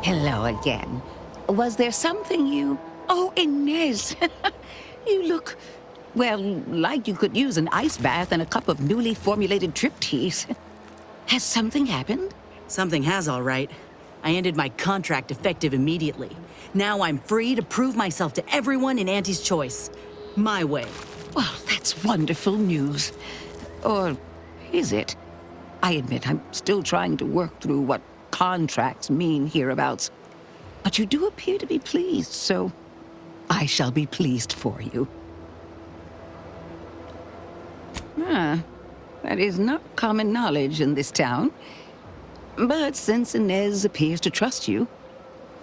Hello again. Was there something you... Oh, Inez! You look, well, like you could use an ice bath and a cup of newly formulated trip teas. Has something happened? Something has, all right. I ended my contract effective immediately. Now I'm free to prove myself to everyone in Auntie's Choice. My way. Well, that's wonderful news. Or is it? I admit I'm still trying to work through what contracts mean hereabouts. But you do appear to be pleased, so I shall be pleased for you. That is not common knowledge in this town. But since Inez appears to trust you,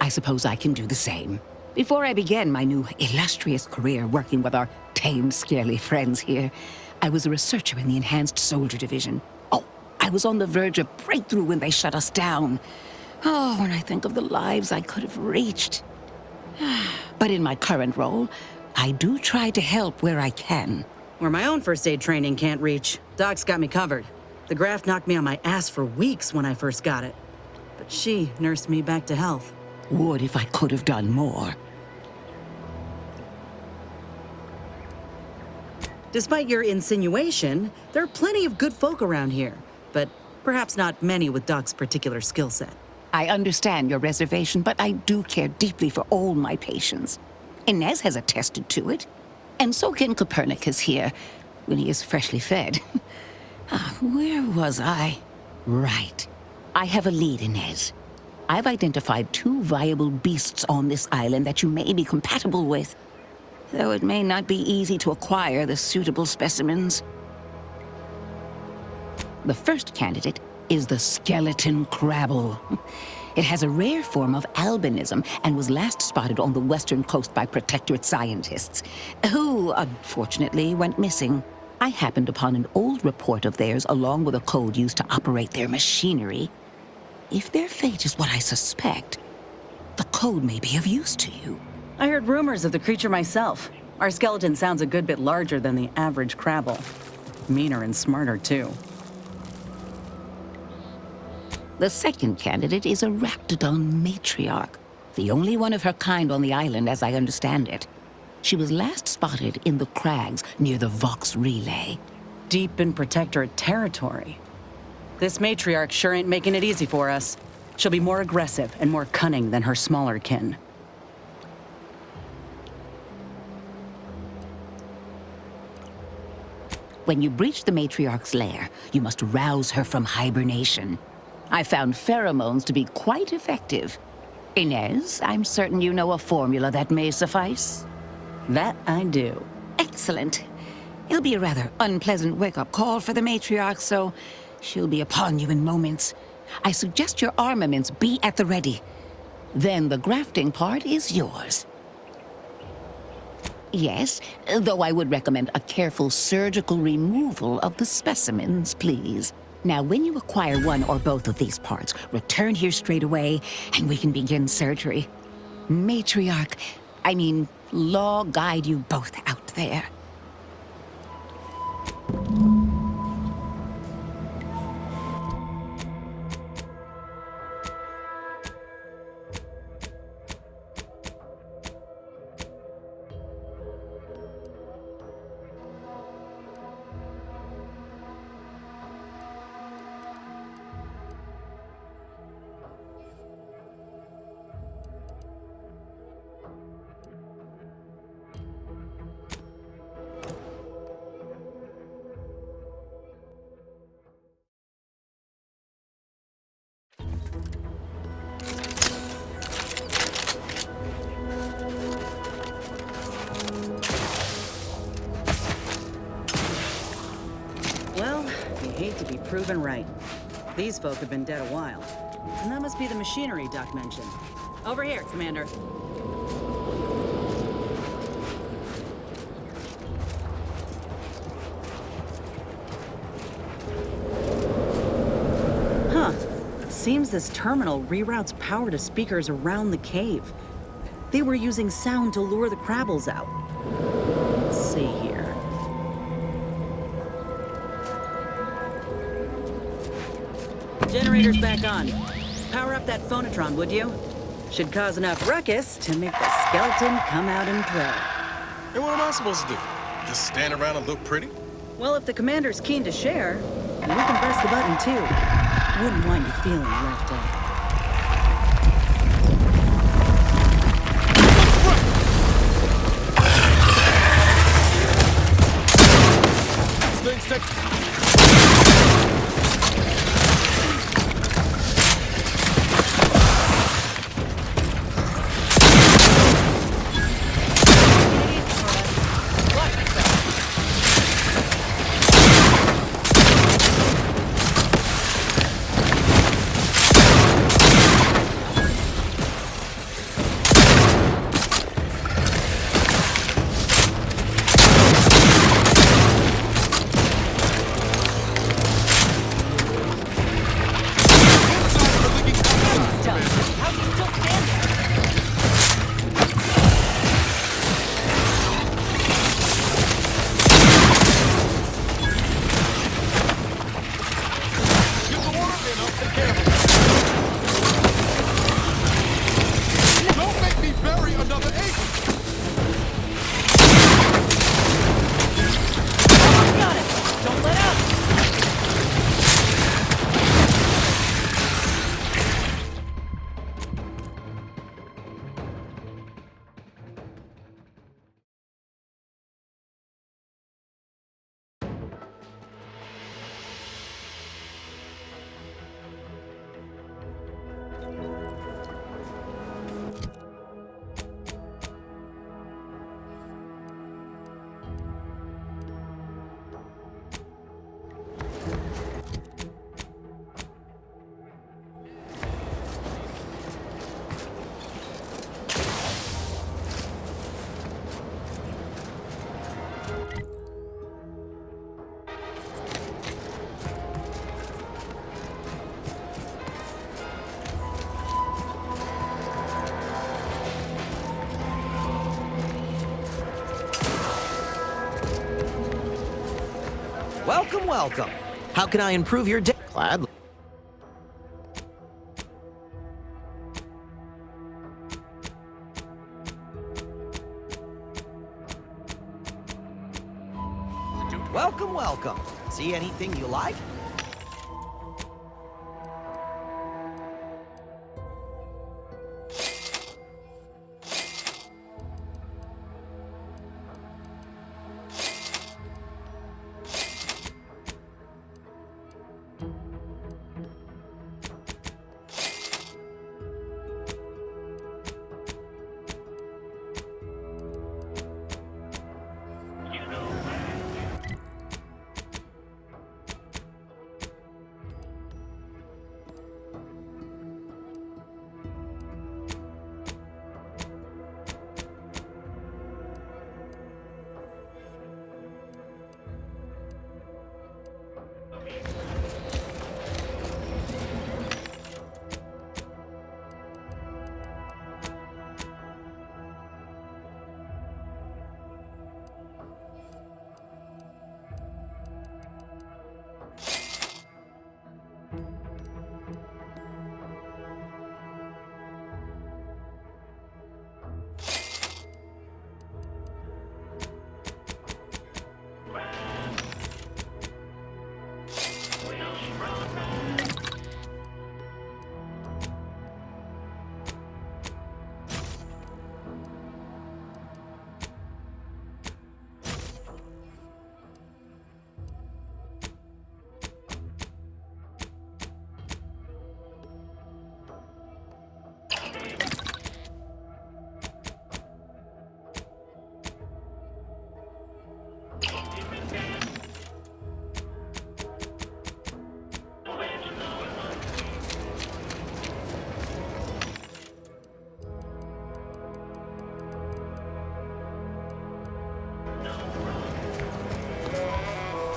I suppose I can do the same. Before I began my new illustrious career working with our tame, scarily friends here, I was a researcher in the Enhanced Soldier Division. Oh, I was on the verge of breakthrough when they shut us down. Oh, when I think of the lives I could have reached. But in my current role, I do try to help where I can. Where my own first aid training can't reach, Doc's got me covered. The graft knocked me on my ass for weeks when I first got it. But she nursed me back to health. Would if I could have done more. Despite your insinuation, there are plenty of good folk around here, but perhaps not many with Doc's particular skill set. I understand your reservation, but I do care deeply for all my patients. Inez has attested to it, and so can Copernicus here, when he is freshly fed. Where was I? Right. I have a lead, Inez. I've identified 2 viable beasts on this island that you may be compatible with, though it may not be easy to acquire the suitable specimens. The first candidate is the skeleton crabble. It has a rare form of albinism and was last spotted on the western coast by Protectorate scientists, who, unfortunately, went missing. I happened upon an old report of theirs along with a code used to operate their machinery. If their fate is what I suspect, the code may be of use to you. I heard rumors of the creature myself. Our skeleton sounds a good bit larger than the average crabble. Meaner and smarter, too. The second candidate is a raptidon matriarch, the only one of her kind on the island as I understand it. She was last spotted in the crags near the Vox Relay. Deep in Protectorate territory. This matriarch sure ain't making it easy for us. She'll be more aggressive and more cunning than her smaller kin. When you breach the matriarch's lair, you must rouse her from hibernation. I found pheromones to be quite effective. Inez, I'm certain you know a formula that may suffice. That I do. Excellent. It'll be a rather unpleasant wake-up call for the matriarch, so she'll be upon you in moments. I suggest your armaments be at the ready. Then the grafting part is yours. Yes, though I would recommend a careful surgical removal of the specimens, please. Now, when you acquire one or both of these parts, return here straight away, and we can begin surgery. Law guide you both out there. Well, you hate to be proven right. These folk have been dead a while. And that must be the machinery Doc mentioned. Over here, Commander. Huh. Seems this terminal reroutes power to speakers around the cave. They were using sound to lure the crabbles out. Let's see here. Generator's back on. Power up that phonotron, would you? Should cause enough ruckus to make the skeleton come out and play. And what am I supposed to do? Just stand around and look pretty? Well, if the commander's keen to share, we can press the button too. Wouldn't want you feeling left out. Welcome, welcome. How can I improve your day? Gladly. Welcome, welcome. See anything you like?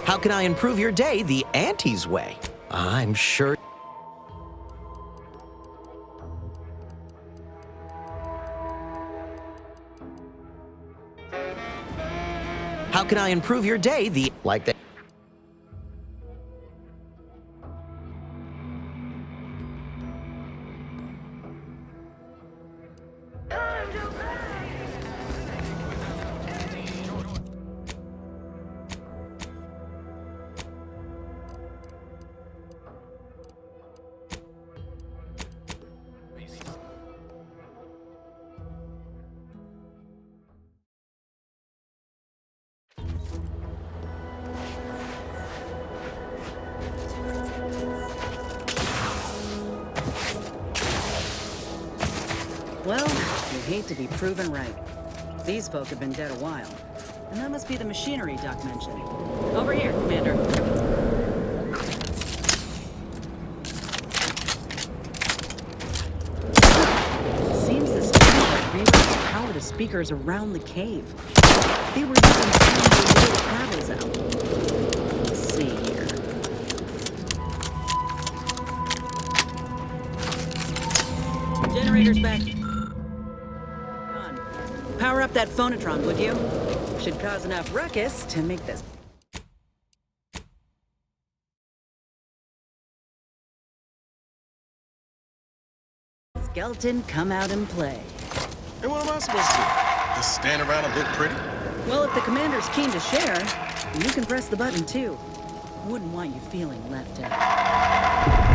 How can I improve your day the Auntie's way? I'm sure. How can I improve your day the like that? Well, you hate to be proven right. These folk have been dead a while. And that must be the machinery Doc mentioned. Over here, Commander. Seems this terminal reroutes power to speakers around the cave. They were using sound to lure the travels out. Let's see here. Generator's back. Power up that phonotron, would you? Should cause enough ruckus to make this. Skeleton come out and play. And what am I supposed to do? Just stand around and look pretty? Well, if the commander's keen to share, you can press the button too. Wouldn't want you feeling left out.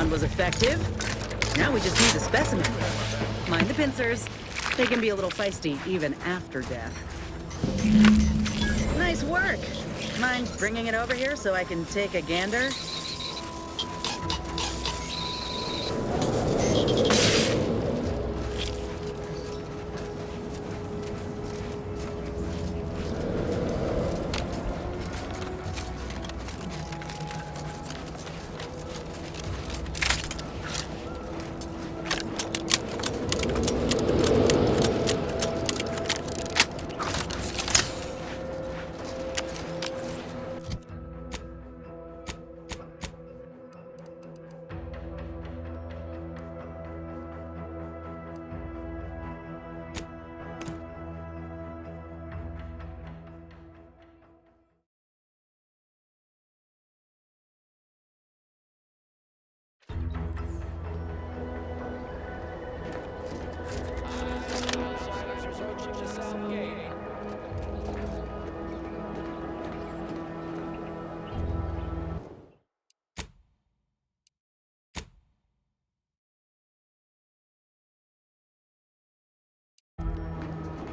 Was effective. Now we just need the specimen. Mind the pincers. They can be a little feisty even after death. Nice work. Mind bringing it over here so I can take a gander?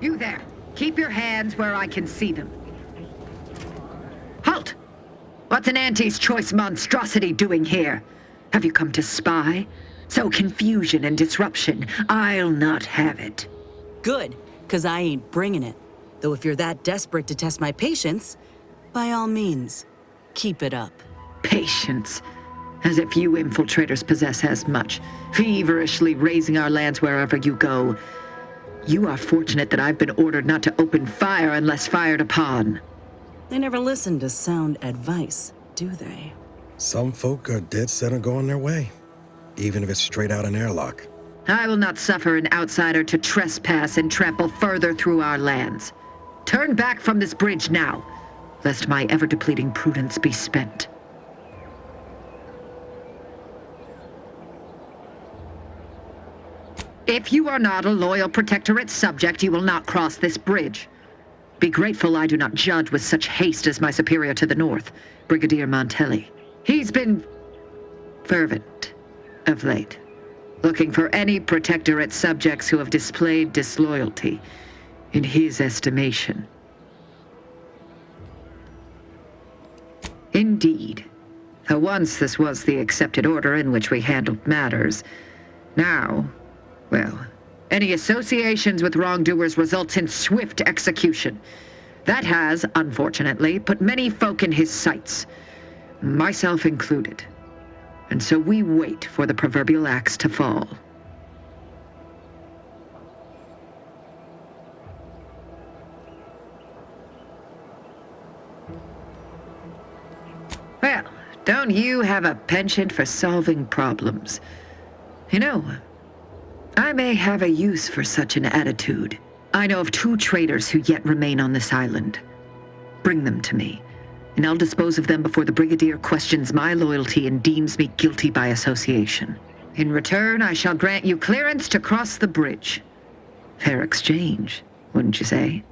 You there. Keep your hands where I can see them. Halt! What's an Auntie's choice monstrosity doing here? Have you come to spy? So confusion and disruption, I'll not have it. Good, because I ain't bringing it. Though if you're that desperate to test my patience, by all means, keep it up. Patience. As if you infiltrators possess as much, feverishly raising our lands wherever you go. You are fortunate that I've been ordered not to open fire unless fired upon. They never listen to sound advice, do they? Some folk are dead set on going their way, even if it's straight out an airlock. I will not suffer an outsider to trespass and trample further through our lands. Turn back from this bridge now, lest my ever-depleting prudence be spent. If you are not a loyal Protectorate subject, you will not cross this bridge. Be grateful I do not judge with such haste as my superior to the north, Brigadier Montelli. He's been fervent of late, looking for any Protectorate subjects who have displayed disloyalty in his estimation. Indeed. Though once this was the accepted order in which we handled matters, now, well, any associations with wrongdoers results in swift execution. That has, unfortunately, put many folk in his sights, myself included. And so we wait for the proverbial axe to fall. Well, don't you have a penchant for solving problems? You know, I may have a use for such an attitude. I know of 2 traitors who yet remain on this island. Bring them to me, and I'll dispose of them before the Brigadier questions my loyalty and deems me guilty by association. In return, I shall grant you clearance to cross the bridge. Fair exchange, wouldn't you say?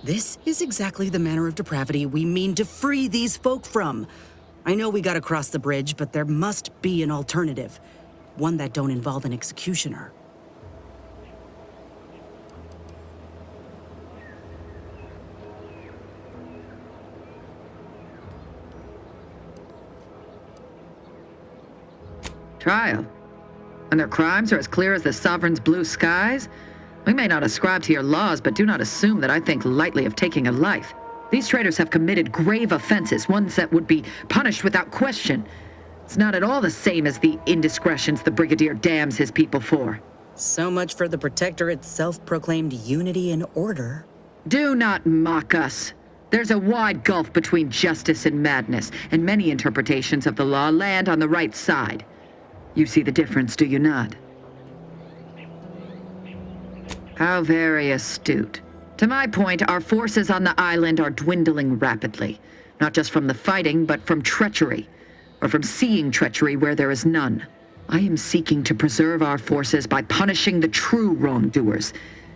This is exactly the manner of depravity we mean to free these folk from. I know we gotta cross the bridge, but there must be an alternative. One that don't involve an executioner. Trial. And their crimes are as clear as the Sovereign's blue skies? We may not ascribe to your laws, but do not assume that I think lightly of taking a life. These traitors have committed grave offenses, ones that would be punished without question. It's not at all the same as the indiscretions the Brigadier damns his people for. So much for the Protectorate's self-proclaimed unity and order. Do not mock us. There's a wide gulf between justice and madness, and many interpretations of the law land on the right side. You see the difference, do you not? How very astute. To my point, our forces on the island are dwindling rapidly. Not just from the fighting, but from treachery. Or from seeing treachery where there is none. I am seeking to preserve our forces by punishing the true wrongdoers.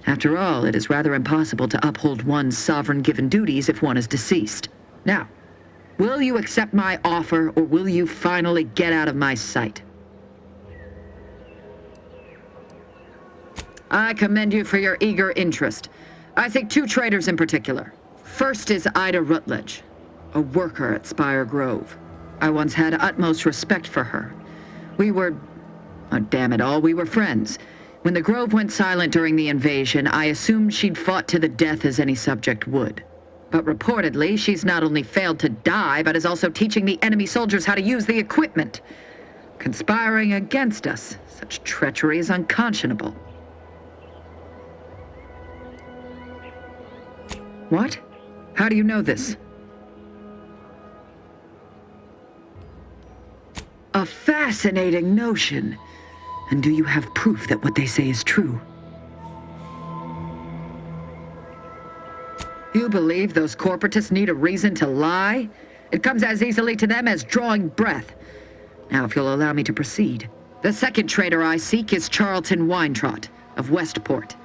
After all, it is rather impossible to uphold one's sovereign-given duties if one is deceased. Now, will you accept my offer, or will you finally get out of my sight? I commend you for your eager interest. I seek 2 traitors in particular. First is Ida Rutledge, a worker at Spire Grove. I once had utmost respect for her. We were, oh, damn it all, we were friends. When the Grove went silent during the invasion, I assumed she'd fought to the death as any subject would. But reportedly, she's not only failed to die, but is also teaching the enemy soldiers how to use the equipment. Conspiring against us. Such treachery is unconscionable. What? How do you know this? A fascinating notion. And do you have proof that what they say is true? You believe those corporatists need a reason to lie? It comes as easily to them as drawing breath. Now, if you'll allow me to proceed. The second traitor I seek is Charlton Weintrot of Westport.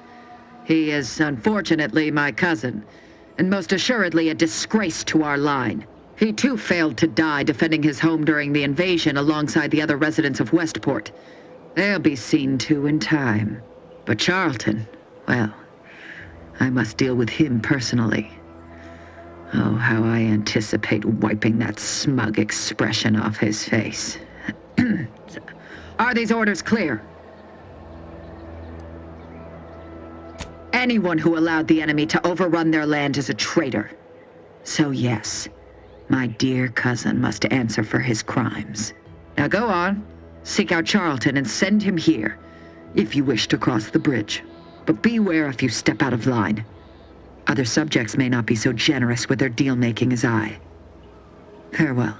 He is, unfortunately, my cousin, and most assuredly a disgrace to our line. He too failed to die defending his home during the invasion alongside the other residents of Westport. They'll be seen to in time. But Charlton, well, I must deal with him personally. Oh, how I anticipate wiping that smug expression off his face. Are these orders clear? Anyone who allowed the enemy to overrun their land is a traitor. So yes, my dear cousin must answer for his crimes. Now go on, seek out Charlton and send him here, if you wish to cross the bridge. But beware if you step out of line. Other subjects may not be so generous with their deal-making as I. Farewell.